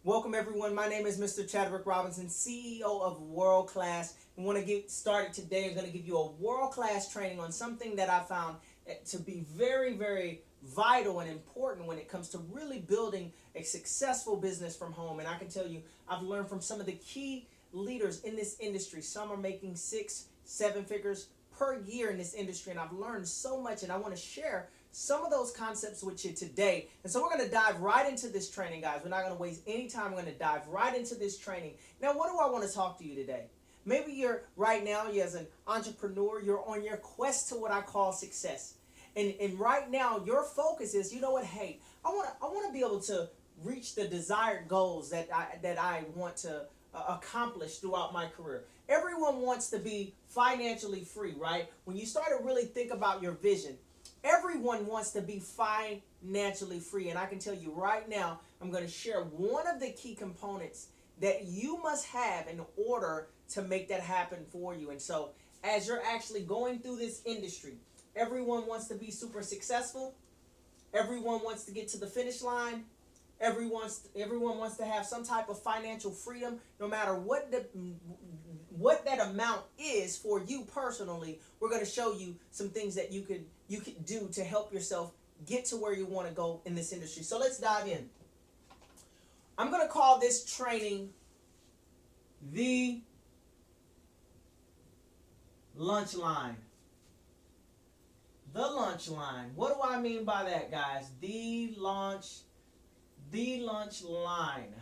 Welcome everyone. My name is Mr. Chadwick Robinson, CEO of World Class. We want to get started today. I'm going to give you a world-class training on something that I found to be very, very vital and important when it comes to really building a successful business from home. And I can tell you, I've learned from some of the key leaders in this industry. Some are making 6-7 figures per year in this industry, and I've learned so much, and I want to share some of those concepts with you today. And so we're going to dive right into this training, guys. We're not going to waste any time. We're going to dive right into this training. Now, what do I want to talk to you today? Maybe you're right now, you as an entrepreneur, you're on your quest to what I call success. And right now, your focus is, you know what, hey, I want to be able to reach the desired goals that I want to accomplish throughout my career. Everyone wants to be financially free, right? When you start to really think about your vision, everyone wants to be financially free. And I can tell you right now, I'm going to share one of the key components that you must have in order to make that happen for you. And so as you're actually going through this industry, everyone wants to be super successful. Everyone wants to get to the finish line. Everyone wants to have some type of financial freedom, no matter what that amount is for you personally. We're going to show you some things that you could do to help yourself get to where you want to go in this industry. So let's dive in. I'm going to call this training the lunch line. The lunch line. What do I mean by that, guys? The lunch line.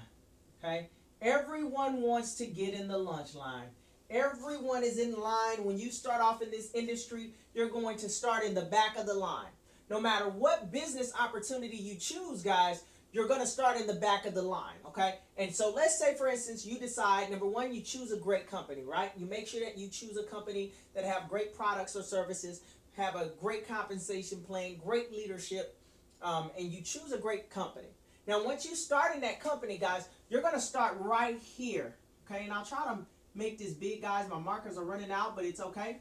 Okay? Everyone wants to get in the lunch line. Everyone is in line. When you start off in this industry, you're going to start in the back of the line. No matter what business opportunity you choose, guys, you're going to start in the back of the line, okay? And so let's say, for instance, you decide, number one, you choose a great company, right? You make sure that you choose a company that have great products or services, have a great compensation plan, great leadership, and you choose a great company. Now, once you start in that company, guys, you're going to start right here, okay? And I'll try to make this big, guys. My markers are running out, but it's okay.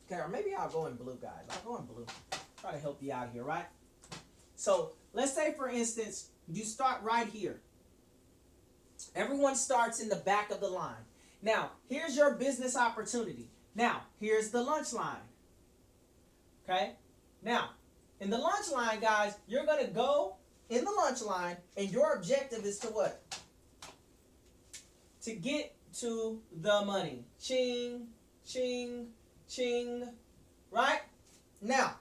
Okay, or maybe I'll go in blue, guys. I'll go in blue. Try to help you out here, right? So let's say, for instance, you start right here. Everyone starts in the back of the line. Now, here's your business opportunity. Now, here's the lunch line. Okay? Now, in the lunch line, guys, you're going to go in the lunch line, and your objective is to what? To get to the money. Ching, ching, ching. Right? Now,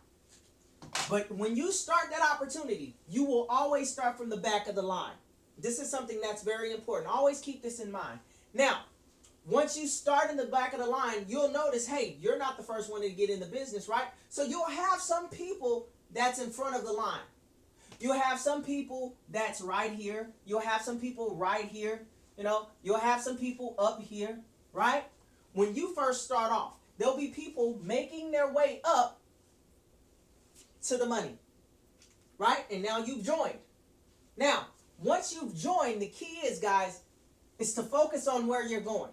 but when you start that opportunity, you will always start from the back of the line. This is something that's very important. Always keep this in mind. Now, once you start in the back of the line, you'll notice, hey, you're not the first one to get in the business, right? So you'll have some people that's in front of the line. You'll have some people that's right here. You'll have some people right here. You know, you'll have some people up here, right? When you first start off, there'll be people making their way up to the money, right? And now you've joined. Now, once you've joined, the key is, guys, is to focus on where you're going,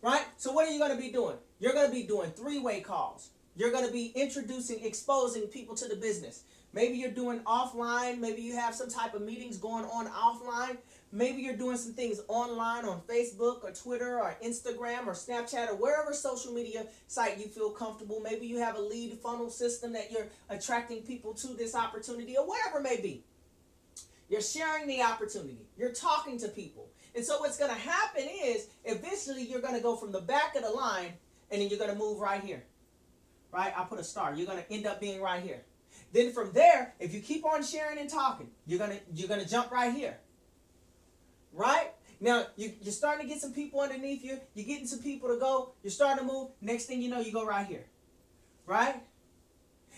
right? So what are you going to be doing? You're going to be doing three-way calls. You're going to be exposing people to the business. Maybe you're doing offline. Maybe you have some type of meetings going on offline. Maybe you're doing some things online on Facebook or Twitter or Instagram or Snapchat or wherever social media site you feel comfortable. Maybe you have a lead funnel system that you're attracting people to this opportunity or whatever it may be. You're sharing the opportunity. You're talking to people. And so what's going to happen is eventually you're going to go from the back of the line and then you're going to move right here. Right? I put a star. You're going to end up being right here. Then from there, if you keep on sharing and talking, you're gonna jump right here. Right? Now, you're starting to get some people underneath you. You're getting some people to go. You're starting to move. Next thing you know, you go right here. Right?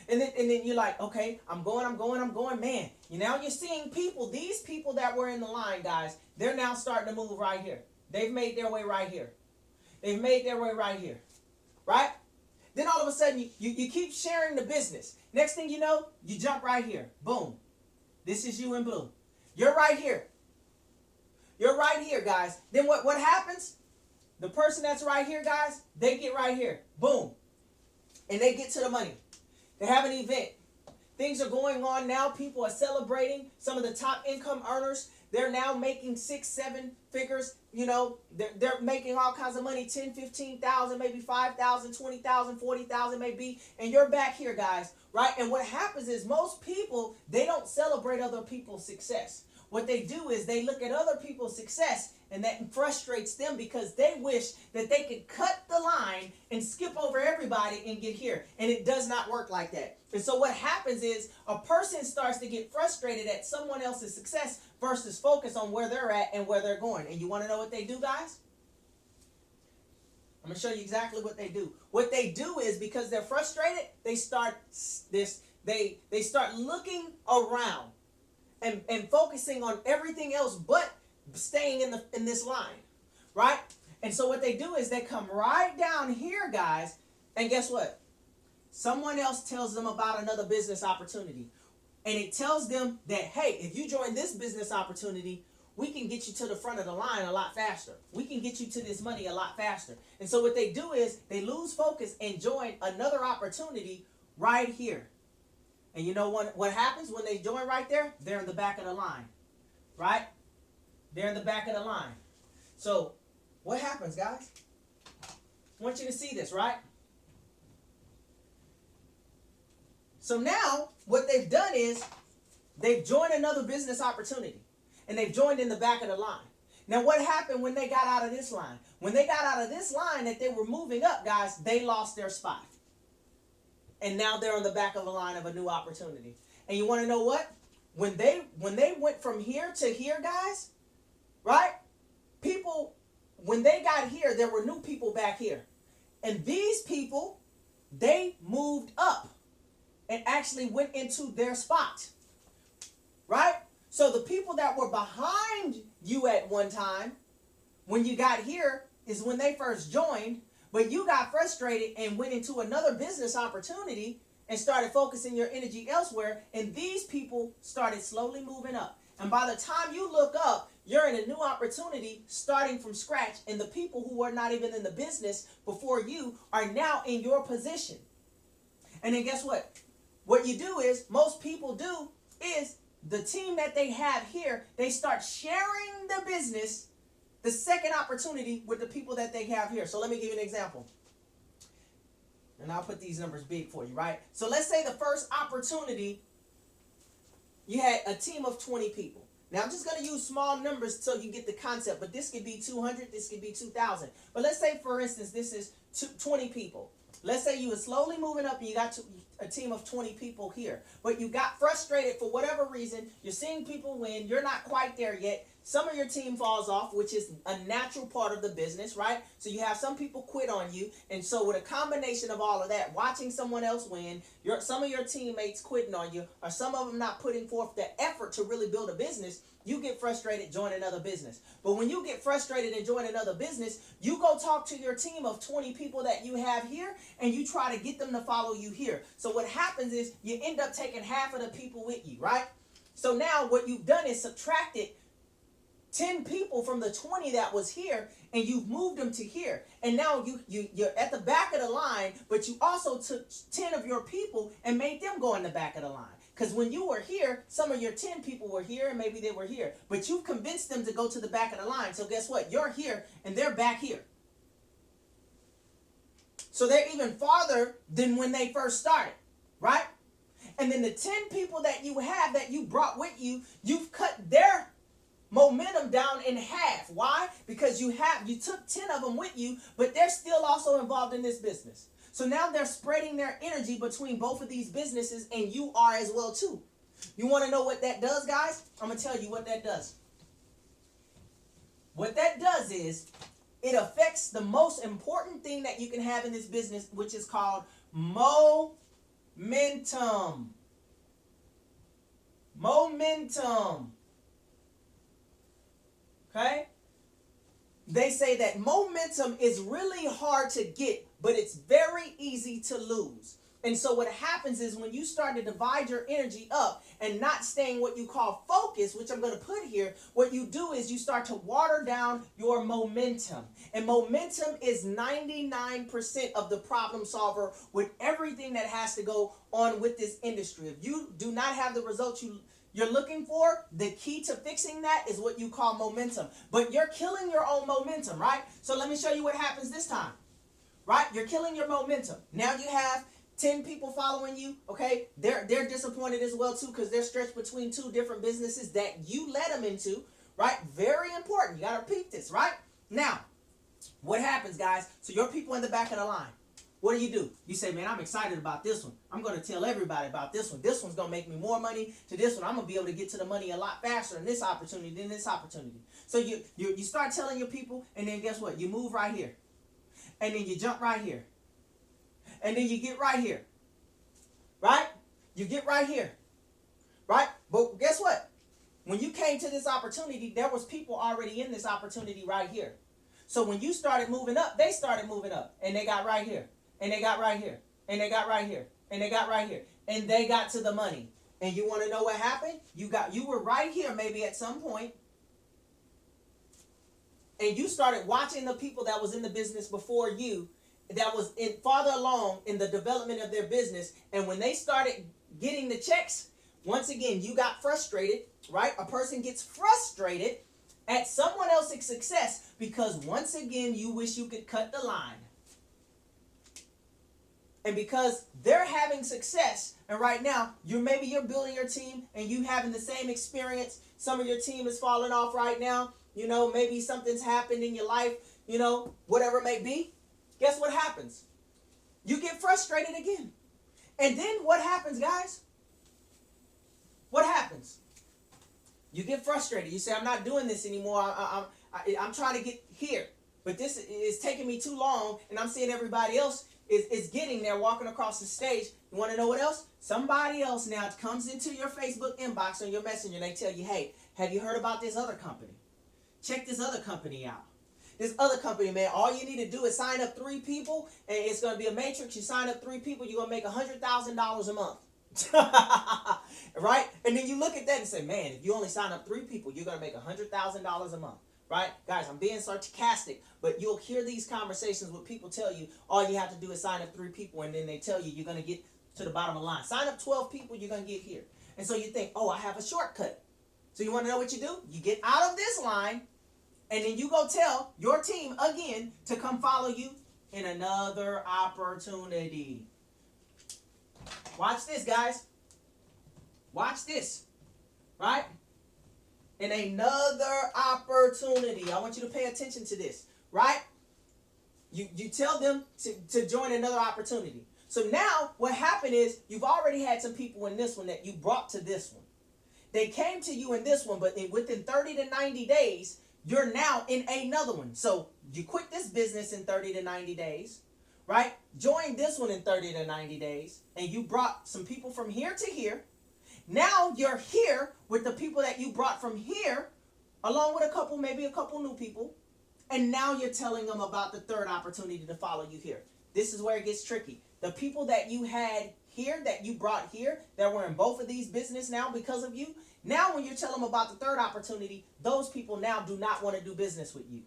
And then you're like, okay, I'm going. Man, now you're seeing people. These people that were in the line, guys, they're now starting to move right here. They've made their way right here. They've made their way right here. Right? Then all of a sudden, you keep sharing the business. Next thing you know, you jump right here. Boom. This is you in blue. You're right here. You're right here, guys. Then what happens? The person that's right here, guys, they get right here. Boom. And they get to the money. They have an event. Things are going on now. People are celebrating. Some of the top income earners, They're now making 6-7 figures. They're making all kinds of money, 10, 15,000, maybe 5,000, 20,000, 40,000 maybe. And you're back here, guys, right? And what happens is most people, they don't celebrate other people's success. What they do is they look at other people's success, and that frustrates them because they wish that they could cut the line and skip over everybody and get here. And it does not work like that. And so what happens is a person starts to get frustrated at someone else's success versus focus on where they're at and where they're going. And you want to know what they do, guys? I'm going to show you exactly what they do. What they do is, because they're frustrated, they start looking around and focusing on everything else but staying in this line, right? And so what they do is they come right down here, guys, and guess what? Someone else tells them about another business opportunity. And it tells them that, hey, if you join this business opportunity, we can get you to the front of the line a lot faster. We can get you to this money a lot faster. And so what they do is they lose focus and join another opportunity right here. And you know what happens when they join right there? They're in the back of the line, right? They're in the back of the line. So what happens, guys? I want you to see this, right? So now what they've done is they've joined another business opportunity, and they've joined in the back of the line. Now what happened when they got out of this line? When they got out of this line that they were moving up, guys, they lost their spot. And now they're on the back of the line of a new opportunity. And you want to know what? When they went from here to here, guys, right? People, when they got here, there were new people back here. And these people, they moved up and actually went into their spot, right? So the people that were behind you at one time, when you got here, is when they first joined, but you got frustrated and went into another business opportunity and started focusing your energy elsewhere, and these people started slowly moving up. And by the time you look up, you're in a new opportunity starting from scratch, and the people who were not even in the business before you are now in your position. And then guess what? What you do is, most people do, is the team that they have here, they start sharing the business, the second opportunity, with the people that they have here. So let me give you an example. And I'll put these numbers big for you, right? So let's say the first opportunity, you had a team of 20 people. Now I'm just going to use small numbers so you get the concept, but this could be 200, this could be 2,000. But let's say, for instance, this is 20 people. Let's say you were slowly moving up and you got to a team of 20 people here. But you got frustrated for whatever reason. You're seeing people win. You're not quite there yet. Some of your team falls off, which is a natural part of the business, right? So you have some people quit on you. And so with a combination of all of that, watching someone else win, some of your teammates quitting on you, or some of them not putting forth the effort to really build a business, you get frustrated, join another business. But when you get frustrated and join another business, you go talk to your team of 20 people that you have here, and you try to get them to follow you here. So what happens is you end up taking half of the people with you, right? So now what you've done is subtracted 10 people from the 20 that was here, and you've moved them to here. And now you're at the back of the line, but you also took 10 of your people and made them go in the back of the line. Because when you were here, some of your 10 people were here, and maybe they were here. But you've convinced them to go to the back of the line. So guess what? You're here, and they're back here. So they're even farther than when they first started, right? And then the 10 people that you have that you brought with you, you've cut their momentum down in half. Why? Because you took 10 of them with you, but they're still also involved in this business. So now they're spreading their energy between both of these businesses, and you are as well too. You want to know what that does, guys? I'm going to tell you what that does. What that does is it affects the most important thing that you can have in this business, which is called momentum. Momentum. Okay? They say that momentum is really hard to get, but it's very easy to lose. And so what happens is when you start to divide your energy up and not staying what you call focus, which I'm going to put here, what you do is you start to water down your momentum. And momentum is 99% of the problem solver with everything that has to go on with this industry. If you do not have the results you're looking for, the key to fixing that is what you call momentum. But you're killing your own momentum, right? So let me show you what happens this time, right? You're killing your momentum. Now you have 10 people following you, okay? They're disappointed as well too, because they're stretched between two different businesses that you led them into, right? Very important. You got to repeat this, right? Now, what happens, guys? So your people in the back of the line, what do? You say, man, I'm excited about this one. I'm going to tell everybody about this one. This one's going to make me more money to this one. I'm going to be able to get to the money a lot faster in this opportunity than this opportunity. So you start telling your people, and then guess what? You move right here. And then you jump right here. And then you get right here. Right? You get right here. Right? But guess what? When you came to this opportunity, there was people already in this opportunity right here. So when you started moving up, they started moving up. And they got right here. And they got right here. And they got right here. And they got right here. And they got to the money. And you want to know what happened? You were right here maybe at some point. And you started watching the people that was in the business before you, that was farther along in the development of their business. And when they started getting the checks, once again, you got frustrated, right? A person gets frustrated at someone else's success because once again, you wish you could cut the line. And because they're having success, and right now, you're building your team and you having the same experience. Some of your team is falling off right now. You know, maybe something's happened in your life, you know, whatever it may be. Guess what happens? You get frustrated again. And then what happens, guys? What happens? You get frustrated. You say, I'm not doing this anymore. I'm trying to get here. But this is taking me too long, and I'm seeing everybody else is getting there, walking across the stage. You want to know what else? Somebody else now comes into your Facebook inbox or your messenger, and they tell you, hey, have you heard about this other company? Check this other company out. This other company, man, all you need to do is sign up 3 people, and it's going to be a matrix. You sign up 3 people, you're going to make $100,000 a month. Right? And then you look at that and say, man, if you only sign up 3 people, you're going to make $100,000 a month. Right? Guys, I'm being sarcastic, but you'll hear these conversations where people tell you all you have to do is sign up 3 people, and then they tell you you're going to get to the bottom of the line. Sign up 12 people, you're going to get here. And so you think, oh, I have a shortcut. So you want to know what you do? You get out of this line, and then you go tell your team again to come follow you in another opportunity. Watch this, guys. Watch this. Right? In another opportunity. I want you to pay attention to this. Right? You tell them to join another opportunity. So now what happened is you've already had some people in this one that you brought to this one. They came to you in this one, but within 30 to 90 days, you're now in another one. So you quit this business in 30 to 90 days, right? Join this one in 30 to 90 days, and you brought some people from here to here. Now you're here with the people that you brought from here, along with maybe a couple new people, and now you're telling them about the third opportunity to follow you here. This is where it gets tricky. The people that you had here, that you brought here, that were in both of these business now because of you, now when you tell them about the third opportunity, those people now do not want to do business with you.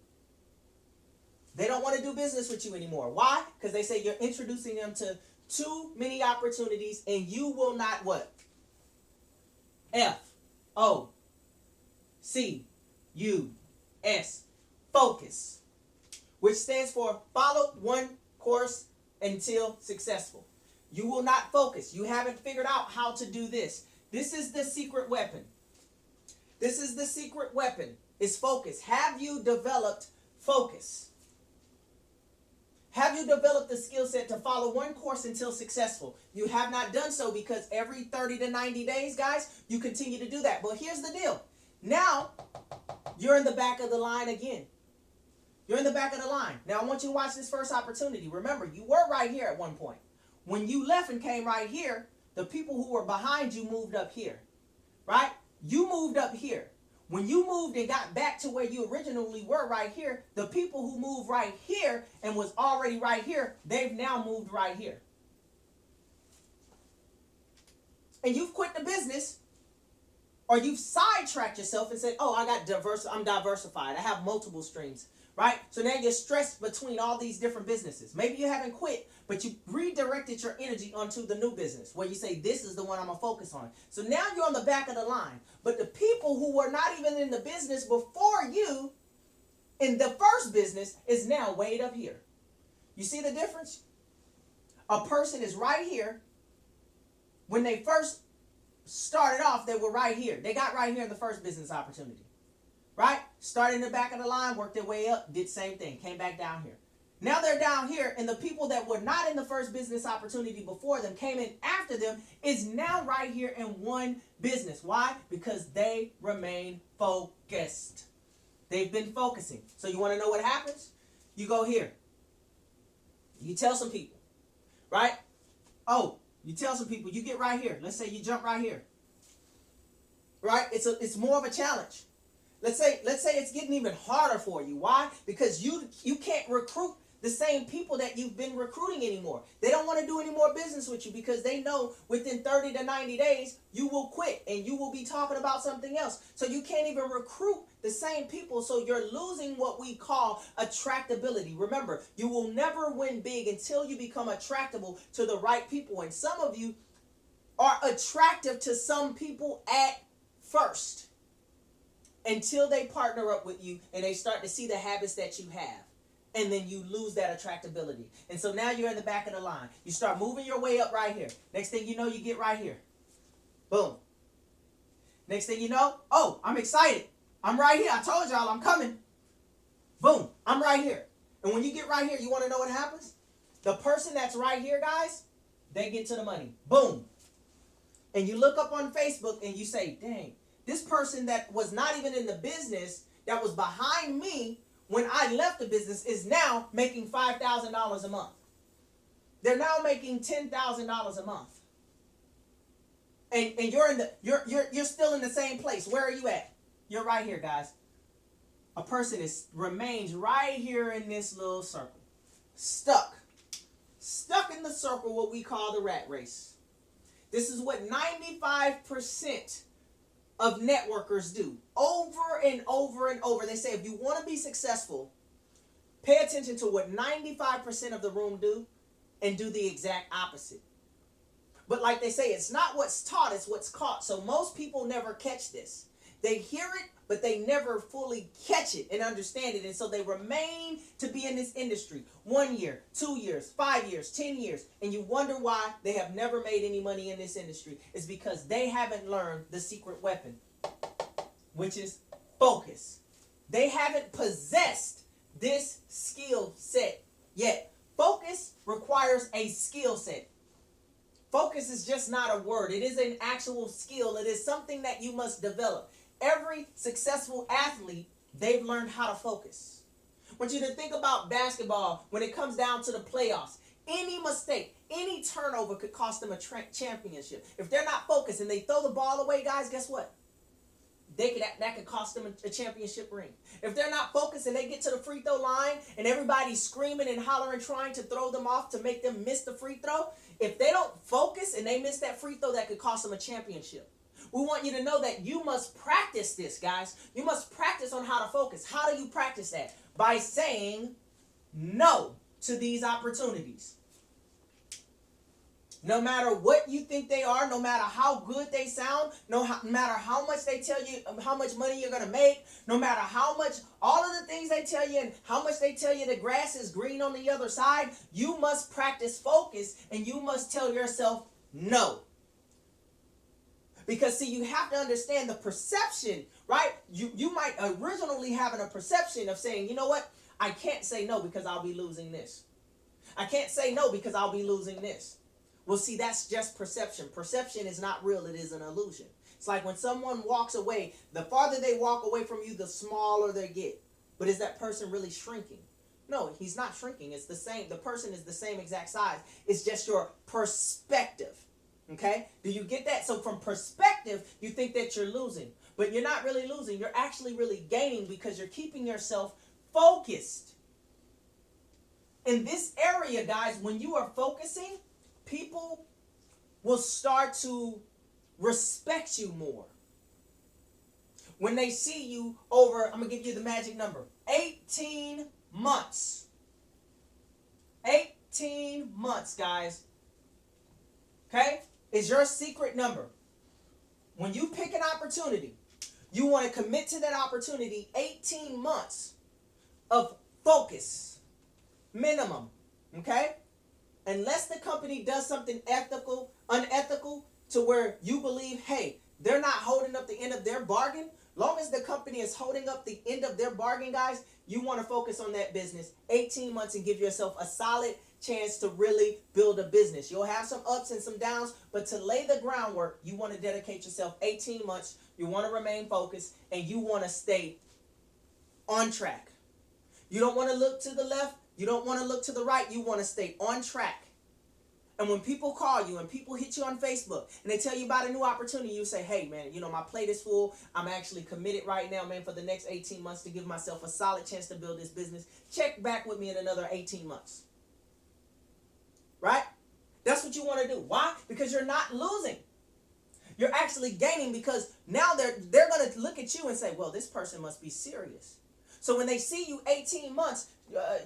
They don't want to do business with you anymore. Why? Because they say you're introducing them to too many opportunities, and you will not what? F-O-C-U-S. Focus. Which stands for follow one course until successful. You will not focus. You haven't figured out how to do this. This is the secret weapon. This is the secret weapon. Is focus. Have you developed focus? Have you developed the skill set to follow one course until successful? You have not done so because every 30 to 90 days, guys, you continue to do that. But here's the deal. Now, you're in the back of the line again. You're in the back of the line. Now, I want you to watch this first opportunity. Remember, you were right here at one point. When you left and came right here, the people who were behind you moved up here. Right? You moved up here. When you moved and got back to where you originally were right here, the people who moved right here and was already right here, they've now moved right here. And you've quit the business, or you've sidetracked yourself and said, oh, I'm diversified. I have multiple streams. right? So now you're stressed between all these different businesses. Maybe you haven't quit, but you redirected your energy onto the new business where you say, this is the one I'm going to focus on. So now you're on the back of the line. But the people who were not even in the business before you in the first business is now way up here. You see the difference? A person is right here. When they first started off, they were right here. They got right here in the first business opportunity. Right? Started in the back of the line, worked their way up, did the same thing, came back down here. Now they're down here, and the people that were not in the first business opportunity before them, came in after them, is now right here in one business. Why? Because they remain focused. They've been focusing. So you want to know what happens? You go here. You tell some people, right? Oh, you tell some people, you get right here. Let's say you jump right here. Right? It's more of a challenge. Let's say it's getting even harder for you. Why? Because you can't recruit the same people that you've been recruiting anymore. They don't want to do any more business with you because they know within 30 to 90 days you will quit and you will be talking about something else. So you can't even recruit the same people. So you're losing what we call attractability. Remember, you will never win big until you become attractable to the right people. And some of you are attractive to some people at first, until they partner up with you and they start to see the habits that you have. And then you lose that attractability. And so now you're in the back of the line. You start moving your way up right here. Next thing you know, you get right here. Boom. Next thing you know, oh, I'm excited. I'm right here. I told y'all I'm coming. Boom. I'm right here. And when you get right here, you want to know what happens? The person that's right here, guys, they get to the money. Boom. And you look up on Facebook and you say, dang, this person that was not even in the business, that was behind me when I left the business, is now making $5,000 a month. They're now making $10,000 a month. And you're still in the same place. Where are you at? You're right here, guys. A person remains right here in this little circle. Stuck in the circle, what we call the rat race. This is what 95% of networkers do over and over and over. They say if you want to be successful, pay attention to what 95% of the room do and do the exact opposite. But like they say, it's not what's taught, it's what's caught. So most people never catch this. They hear it, but they never fully catch it and understand it. And so they remain to be in this industry 1 year, 2 years, 5 years, 10 years. And you wonder why they have never made any money in this industry. It's because they haven't learned the secret weapon, which is focus. They haven't possessed this skill set yet. Focus requires a skill set. Focus is just not a word. It is an actual skill. It is something that you must develop. Every successful athlete, they've learned how to focus. I want you to think about basketball when it comes down to the playoffs. Any mistake, any turnover could cost them a championship. If they're not focused and they throw the ball away, guys, guess what? That could cost them a championship ring. If they're not focused and they get to the free throw line and everybody's screaming and hollering trying to throw them off to make them miss the free throw, if they don't focus and they miss that free throw, that could cost them a championship. We want you to know that you must practice this, guys. You must practice on how to focus. How do you practice that? By saying no to these opportunities. No matter what you think they are, no matter how good they sound, no matter how much they tell you, how much money you're going to make, no matter how much, all of the things they tell you and how much they tell you the grass is green on the other side, you must practice focus and you must tell yourself no. Because, see, you have to understand the perception, right? You might originally have a perception of saying, you know what? I can't say no because I'll be losing this. I can't say no because I'll be losing this. Well, see, that's just perception. Perception is not real. It is an illusion. It's like when someone walks away, the farther they walk away from you, the smaller they get. But is that person really shrinking? No, he's not shrinking. It's the same. The person is the same exact size. It's just your perspective. Okay? Do you get that? So from perspective, you think that you're losing. But you're not really losing. You're actually really gaining because you're keeping yourself focused. In this area, guys, when you are focusing, people will start to respect you more. When they see you over, I'm going to give you the magic number, 8 18 months. 18 months, guys. Okay? Is your secret number. When you pick an opportunity, you want to commit to that opportunity 18 months of focus. Minimum. Okay? Unless the company does something unethical, to where you believe, hey, they're not holding up the end of their bargain. Long as the company is holding up the end of their bargain, guys, you want to focus on that business 18 months and give yourself a solid chance to really build a business. You'll have some ups and some downs, but to lay the groundwork, you want to dedicate yourself 18 months. You want to remain focused, and you want to stay on track. You don't want to look to the left. You don't want to look to the right. You want to stay on track. And when people call you and people hit you on Facebook and they tell you about a new opportunity, you say, hey, man, my plate is full. I'm actually committed right now, man, for the next 18 months to give myself a solid chance to build this business. Check back with me in another 18 months. Right? That's what you want to do. Why? Because you're not losing. You're actually gaining, because now they're going to look at you and say, well, this person must be serious. So when they see you 18 months,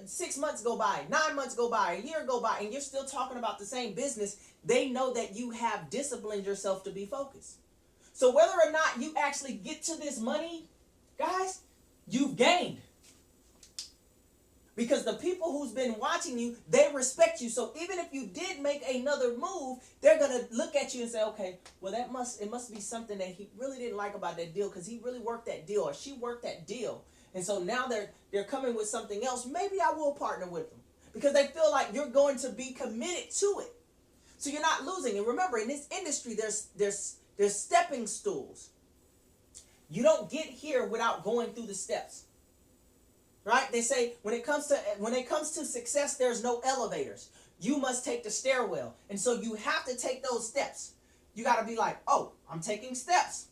6 months go by, 9 months go by, a year go by, and you're still talking about the same business, they know that you have disciplined yourself to be focused. So whether or not you actually get to this money, guys, you've gained. Because the people who's been watching you, they respect you. So even if you did make another move, they're going to look at you and say, okay, well, it must be something that he really didn't like about that deal, because he really worked that deal, or she worked that deal. And so now they're coming with something else. Maybe I will partner with them, because they feel like you're going to be committed to it. So you're not losing. And remember, in this industry, there's stepping stools. You don't get here without going through the steps. Right? They say when it comes to success, there's no elevators. You must take the stairwell. And so you have to take those steps. You got to be like, oh, I'm taking steps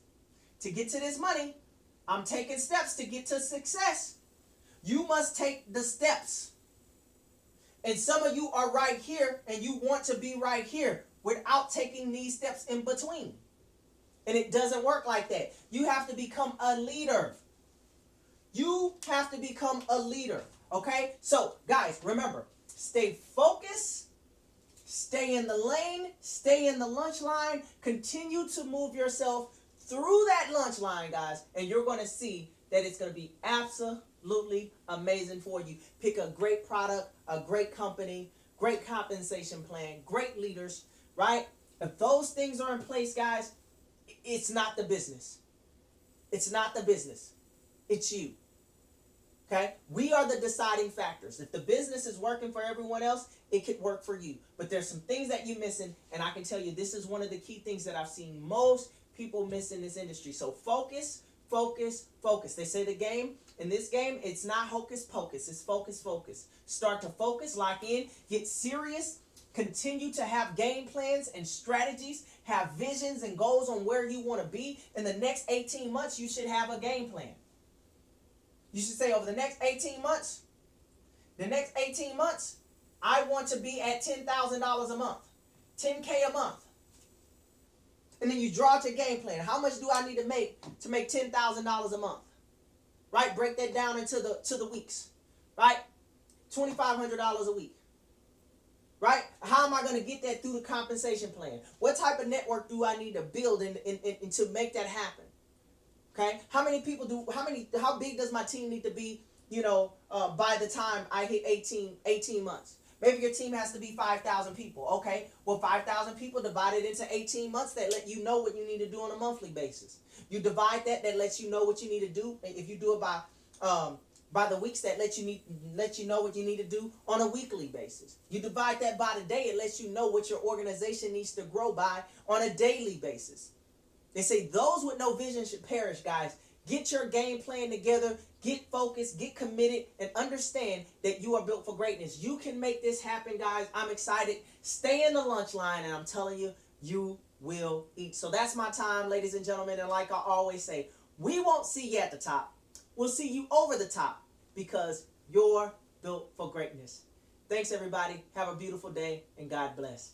to get to this money. I'm taking steps to get to success. You must take the steps. And some of you are right here, and you want to be right here without taking these steps in between. And it doesn't work like that. You have to become a leader. You have to become a leader. Okay? So, guys, remember, stay focused. Stay in the lane. Stay in the lunch line. Continue to move yourself through that lunch line, guys, and you're going to see that it's going to be absolutely amazing for you. Pick a great product, a great company, great compensation plan, great leaders, right? If those things are in place, guys, it's not the business. It's not the business. It's you. Okay? We are the deciding factors. If the business is working for everyone else, it could work for you. But there's some things that you're missing, and I can tell you this is one of the key things that I've seen most people miss in this industry. So focus, focus, focus. They say in this game, it's not hocus pocus. It's focus, focus. Start to focus, lock in, get serious, continue to have game plans and strategies, have visions and goals on where you want to be. In the next 18 months, you should have a game plan. You should say, over the next 18 months, I want to be at $10,000 a month, $10K a month. And then you draw out your game plan. How much do I need to make $10,000 a month? Right? Break that down into the weeks. Right? $2,500 a week. Right? How am I going to get that through the compensation plan? What type of network do I need to build and to make that happen? Okay? How big does my team need to be, by the time I hit 18 months? Maybe your team has to be 5,000 people. Okay, well, 5,000 people divided into 18 months, that let you know what you need to do on a monthly basis. You divide that lets you know what you need to do. If you do it by the weeks, that let you know what you need to do on a weekly basis. You divide that by the day, it lets you know what your organization needs to grow by on a daily basis. They say those with no vision should perish, guys. Get your game plan together, get focused, get committed, and understand that you are built for greatness. You can make this happen, guys. I'm excited. Stay in the lunch line, and I'm telling you, you will eat. So that's my time, ladies and gentlemen. And like I always say, we won't see you at the top. We'll see you over the top, because you're built for greatness. Thanks, everybody. Have a beautiful day, and God bless.